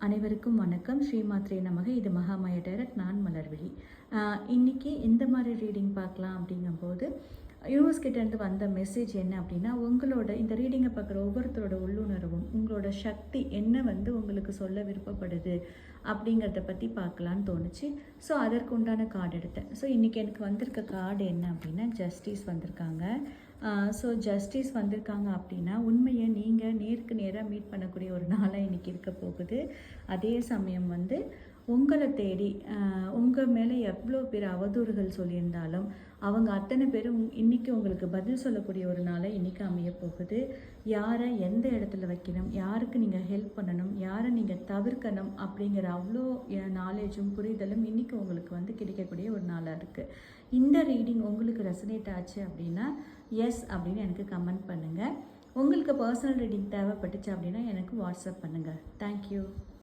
அனைவருக்கும் வணக்கம். ஸ்ரீமாத்ரே நமக. இது மகாமாயா டைரக்ட். நான் மலர்விழி. இன்றைக்கி எந்த மாதிரி ரீடிங் பார்க்கலாம் அப்படிங்கும்போது, யூனிவர்ஸ் கிட்டேருந்து வந்த மெசேஜ் என்ன அப்படின்னா, உங்களோட இந்த ரீடிங்கை பார்க்குற ஒவ்வொருத்தரோட உள்ளுணர்வும் உங்களோட சக்தி என்ன உங்களுக்கு சொல்ல விருப்பப்படுது அப்படிங்கிறத பற்றி பார்க்கலான்னு தோணுச்சு. ஸோ அதற்கு உண்டான கார்டு எடுத்தேன். ஸோ இன்றைக்கி எனக்கு வந்திருக்க கார்டு என்ன அப்படின்னா, ஜஸ்டிஸ் வந்திருக்காங்க. ஸோ ஜஸ்டிஸ் வந்திருக்காங்க அப்படின்னா, உண்மையை நீங்கள் நேருக்கு நேராக மீட் பண்ணக்கூடிய ஒரு நாளாக இன்றைக்கி இருக்க போகுது. அதே சமயம் உங்களை தேடி உங்கள் மேலே எவ்வளோ பேர் அவதூறுகள் சொல்லியிருந்தாலும் அவங்க அத்தனை பேரும் இன்றைக்கி உங்களுக்கு பதில் சொல்லக்கூடிய ஒரு நாளை இன்றைக்கி அமைய போகுது. யாரை எந்த இடத்துல வைக்கணும், யாருக்கு நீங்கள் ஹெல்ப் பண்ணணும், யாரை நீங்கள் தவிர்க்கணும் அப்படிங்கிற அவ்வளோ நாலேஜும் புரிதலும் இன்றைக்கி உங்களுக்கு கிடைக்கக்கூடிய ஒரு நாளாக இருக்குது. இந்த ரீடிங் உங்களுக்கு ரெசனேட் ஆச்சு அப்படின்னா எஸ் அப்படின்னு எனக்கு கமெண்ட் பண்ணுங்கள். உங்களுக்கு பர்சனல் ரீடிங் தேவைப்பட்டுச்சு அப்படின்னா எனக்கு வாட்ஸ்அப் பண்ணுங்கள். தேங்க்யூ.